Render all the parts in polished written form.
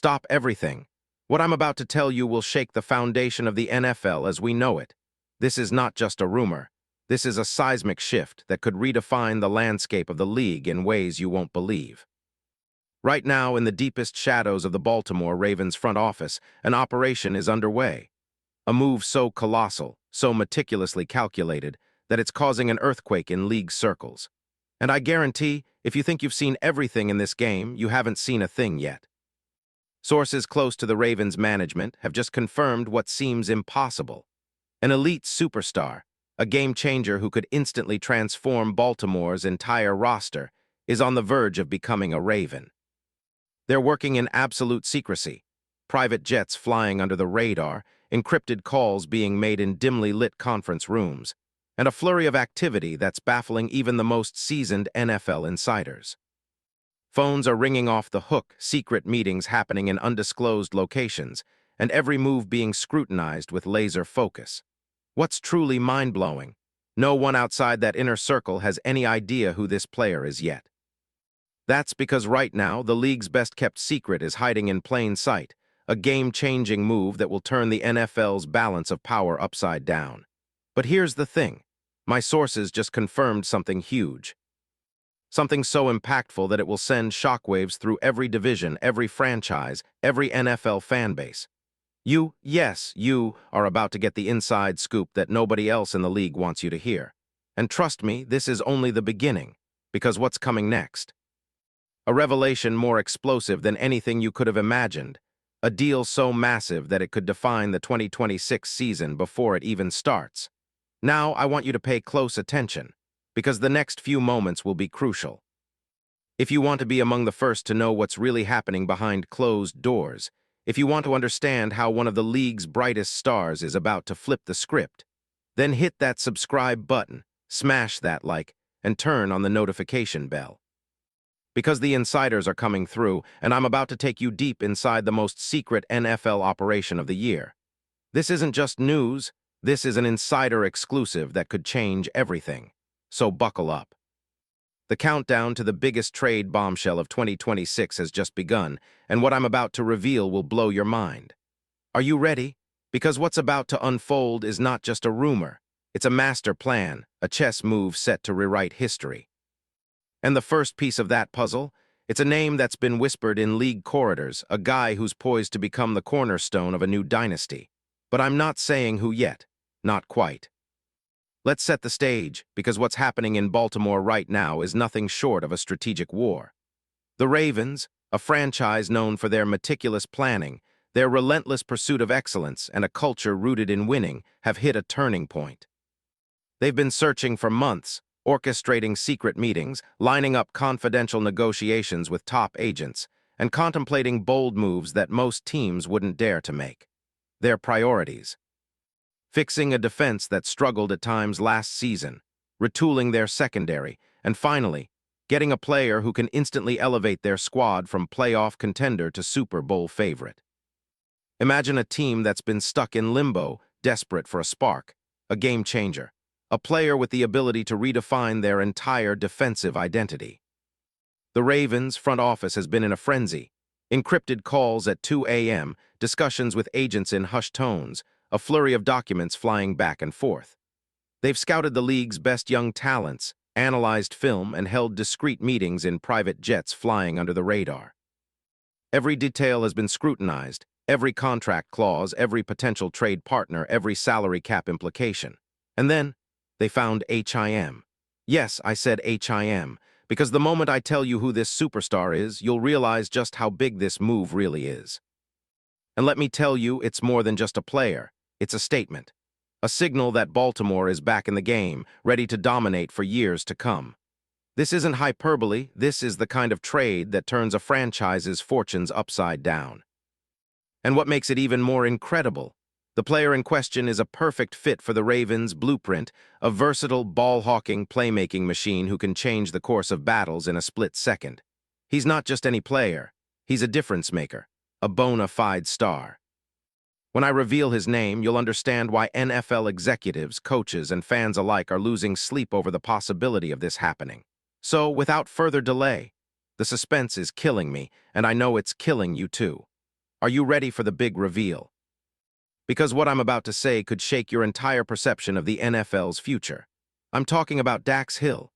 Stop everything. What I'm about to tell you will shake the foundation of the NFL as we know it. This is not just a rumor. This is a seismic shift that could redefine the landscape of the league in ways you won't believe. Right now, in the deepest shadows of the Baltimore Ravens front office, an operation is underway. A move so colossal, so meticulously calculated, that it's causing an earthquake in league circles. And I guarantee, if you think you've seen everything in this game, you haven't seen a thing yet. Sources close to the Ravens management have just confirmed what seems impossible. An elite superstar, a game-changer who could instantly transform Baltimore's entire roster, is on the verge of becoming a Raven. They're working in absolute secrecy, private jets flying under the radar, encrypted calls being made in dimly lit conference rooms, and a flurry of activity that's baffling even the most seasoned NFL insiders. Phones are ringing off the hook, secret meetings happening in undisclosed locations, and every move being scrutinized with laser focus. What's truly mind-blowing? No one outside that inner circle has any idea who this player is yet. That's because right now, the league's best-kept secret is hiding in plain sight, a game-changing move that will turn the NFL's balance of power upside down. But here's the thing. My sources just confirmed something huge. Something so impactful that it will send shockwaves through every division, every franchise, every NFL fan base. Yes, you are about to get the inside scoop that nobody else in the league wants you to hear. And trust me, this is only the beginning, because what's coming next? A revelation more explosive than anything you could have imagined. A deal so massive that it could define the 2026 season before it even starts. Now I want you to pay close attention, because the next few moments will be crucial. If you want to be among the first to know what's really happening behind closed doors, if you want to understand how one of the league's brightest stars is about to flip the script, then hit that subscribe button, smash that like, and turn on the notification bell. Because the insiders are coming through, and I'm about to take you deep inside the most secret NFL operation of the year. This isn't just news, this is an insider exclusive that could change everything. So buckle up. The countdown to the biggest trade bombshell of 2026 has just begun, and what I'm about to reveal will blow your mind. Are you ready? Because what's about to unfold is not just a rumor. It's a master plan, a chess move set to rewrite history. And the first piece of that puzzle, it's a name that's been whispered in league corridors, a guy who's poised to become the cornerstone of a new dynasty. But I'm not saying who yet. Not quite. Let's set the stage, because what's happening in Baltimore right now is nothing short of a strategic war. The Ravens, a franchise known for their meticulous planning, their relentless pursuit of excellence, and a culture rooted in winning, have hit a turning point. They've been searching for months, orchestrating secret meetings, lining up confidential negotiations with top agents, and contemplating bold moves that most teams wouldn't dare to make. Their priorities: fixing a defense that struggled at times last season, retooling their secondary, and finally, getting a player who can instantly elevate their squad from playoff contender to Super Bowl favorite. Imagine a team that's been stuck in limbo, desperate for a spark, a game changer, a player with the ability to redefine their entire defensive identity. The Ravens' front office has been in a frenzy. Encrypted calls at 2 a.m., discussions with agents in hushed tones, a flurry of documents flying back and forth. They've scouted the league's best young talents, analyzed film, and held discreet meetings in private jets flying under the radar. Every detail has been scrutinized, every contract clause, every potential trade partner, every salary cap implication. And then, they found HIM. Yes, I said HIM, because the moment I tell you who this superstar is, you'll realize just how big this move really is. And let me tell you, it's more than just a player. It's a statement. A signal that Baltimore is back in the game, ready to dominate for years to come. This isn't hyperbole, this is the kind of trade that turns a franchise's fortunes upside down. And what makes it even more incredible, the player in question is a perfect fit for the Ravens' blueprint, a versatile, ball-hawking, playmaking machine who can change the course of battles in a split second. He's not just any player, he's a difference maker, a bona fide star. When I reveal his name, you'll understand why NFL executives, coaches, and fans alike are losing sleep over the possibility of this happening. So, without further delay, the suspense is killing me, and I know it's killing you too. Are you ready for the big reveal? Because what I'm about to say could shake your entire perception of the NFL's future. I'm talking about Dax Hill.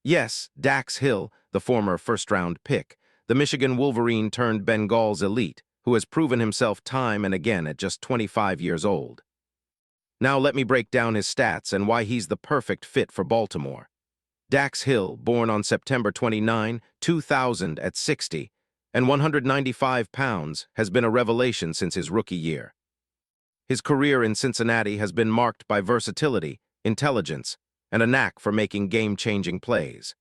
Yes, Dax Hill, the former first-round pick, the Michigan Wolverine turned Bengals elite, who has proven himself time and again at just 25 years old. Now let me break down his stats and why he's the perfect fit for Baltimore. Dax Hill, born on September 29, 2000 at 60 and 195 pounds, has been a revelation since his rookie year. His career in Cincinnati has been marked by versatility, intelligence, and a knack for making game-changing plays.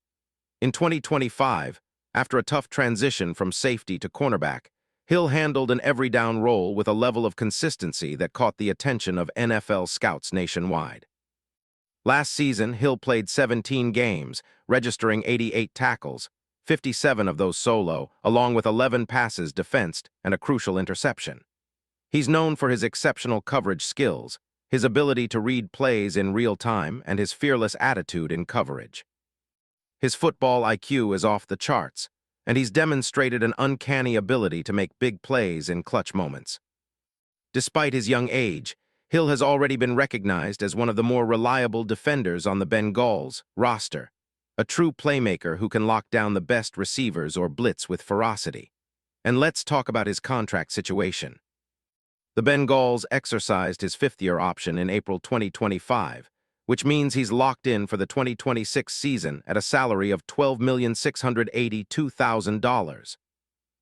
In 2025, after a tough transition from safety to cornerback, Hill handled an every-down role with a level of consistency that caught the attention of NFL scouts nationwide. Last season, Hill played 17 games, registering 88 tackles, 57 of those solo, along with 11 passes defensed and a crucial interception. He's known for his exceptional coverage skills, his ability to read plays in real time, and his fearless attitude in coverage. His football IQ is off the charts, and he's demonstrated an uncanny ability to make big plays in clutch moments. Despite his young age, Hill has already been recognized as one of the more reliable defenders on the Bengals roster, a true playmaker who can lock down the best receivers or blitz with ferocity. And let's talk about his contract situation. The Bengals exercised his fifth-year option in April 2025, which means he's locked in for the 2026 season at a salary of $12,682,000.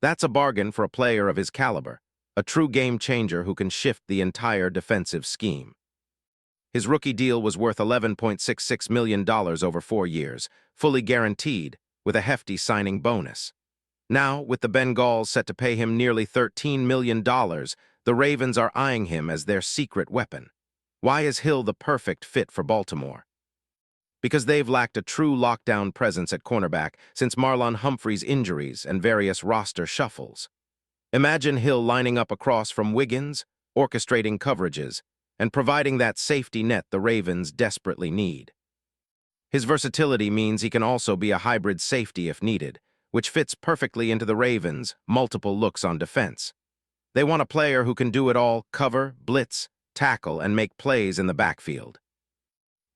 That's a bargain for a player of his caliber, a true game-changer who can shift the entire defensive scheme. His rookie deal was worth $11.66 million over 4 years, fully guaranteed, with a hefty signing bonus. Now, with the Bengals set to pay him nearly $13 million, the Ravens are eyeing him as their secret weapon. Why is Hill the perfect fit for Baltimore? Because they've lacked a true lockdown presence at cornerback since Marlon Humphrey's injuries and various roster shuffles. Imagine Hill lining up across from Wiggins, orchestrating coverages, and providing that safety net the Ravens desperately need. His versatility means he can also be a hybrid safety if needed, which fits perfectly into the Ravens' multiple looks on defense. They want a player who can do it all: cover, blitz, tackle, and make plays in the backfield.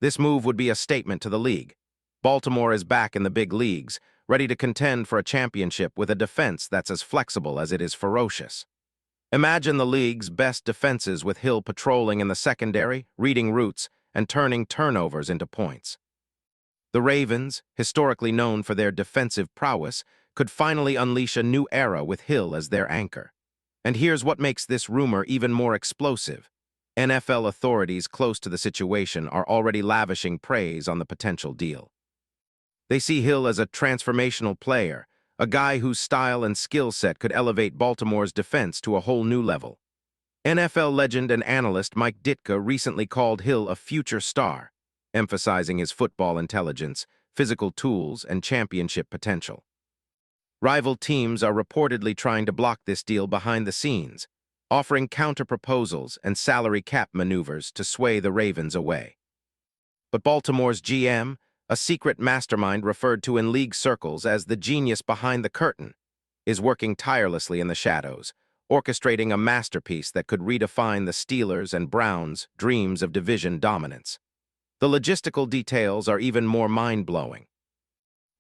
This move would be a statement to the league. Baltimore is back in the big leagues, ready to contend for a championship with a defense that's as flexible as it is ferocious. Imagine the league's best defenses with Hill patrolling in the secondary, reading routes, and turning turnovers into points. The Ravens, historically known for their defensive prowess, could finally unleash a new era with Hill as their anchor. And here's what makes this rumor even more explosive. NFL authorities close to the situation are already lavishing praise on the potential deal. They see Hill as a transformational player, a guy whose style and skill set could elevate Baltimore's defense to a whole new level. NFL legend and analyst Mike Ditka recently called Hill a future star, emphasizing his football intelligence, physical tools, and championship potential. Rival teams are reportedly trying to block this deal behind the scenes, offering counter-proposals and salary cap maneuvers to sway the Ravens away. But Baltimore's GM, a secret mastermind referred to in league circles as the genius behind the curtain, is working tirelessly in the shadows, orchestrating a masterpiece that could redefine the Steelers' and Browns' dreams of division dominance. The logistical details are even more mind-blowing.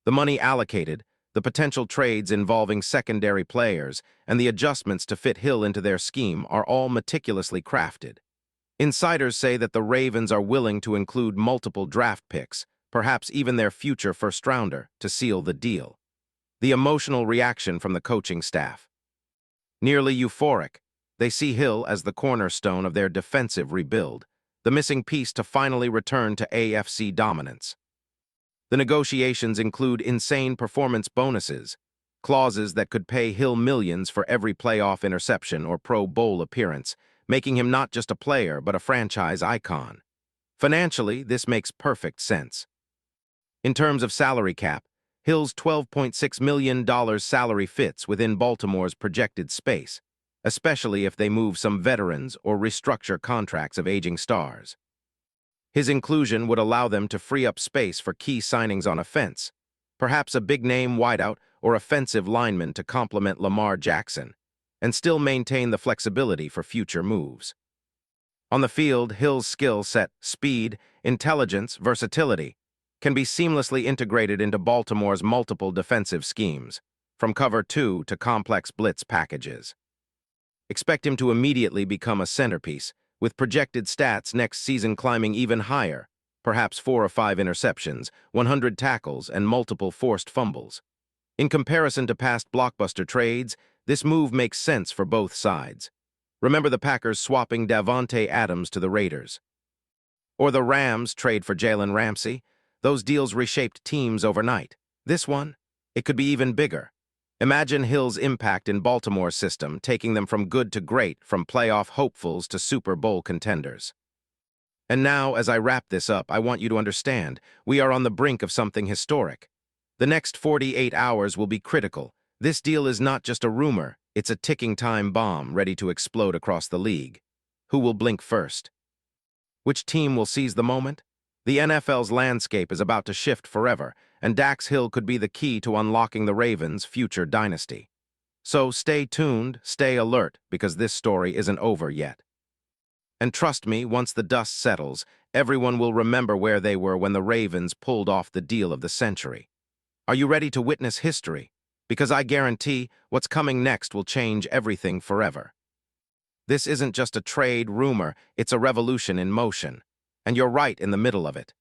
The money allocated, the potential trades involving secondary players, and the adjustments to fit Hill into their scheme are all meticulously crafted. Insiders say that the Ravens are willing to include multiple draft picks, perhaps even their future first-rounder, to seal the deal. The emotional reaction from the coaching staff. Nearly euphoric, they see Hill as the cornerstone of their defensive rebuild, the missing piece to finally return to AFC dominance. The negotiations include insane performance bonuses, clauses that could pay Hill millions for every playoff interception or Pro Bowl appearance, making him not just a player but a franchise icon. Financially, this makes perfect sense. In terms of salary cap, Hill's $12.6 million salary fits within Baltimore's projected space, especially if they move some veterans or restructure contracts of aging stars. His inclusion would allow them to free up space for key signings on offense, perhaps a big-name wideout or offensive lineman to complement Lamar Jackson. and still maintain the flexibility for future moves. On the field, Hill's skill set, speed, intelligence, versatility can be seamlessly integrated into Baltimore's multiple defensive schemes, from cover 2 to complex blitz packages. Expect him to immediately become a centerpiece, with projected stats next season climbing even higher, perhaps 4 or 5 interceptions, 100 tackles, and multiple forced fumbles. In comparison to past blockbuster trades, this move makes sense for both sides. Remember the Packers swapping Davante Adams to the Raiders. Or the Rams trade for Jalen Ramsey. Those deals reshaped teams overnight. This one, it could be even bigger. Imagine Hill's impact in Baltimore's system, taking them from good to great, from playoff hopefuls to Super Bowl contenders. And now, as I wrap this up, I want you to understand, we are on the brink of something historic. The next 48 hours will be critical. This deal is not just a rumor, it's a ticking time bomb ready to explode across the league. Who will blink first? Which team will seize the moment? The NFL's landscape is about to shift forever, and Dax Hill could be the key to unlocking the Ravens' future dynasty. So stay tuned, stay alert, because this story isn't over yet. And trust me, once the dust settles, everyone will remember where they were when the Ravens pulled off the deal of the century. Are you ready to witness history? Because I guarantee what's coming next will change everything forever. This isn't just a trade rumor, it's a revolution in motion. And you're right in the middle of it.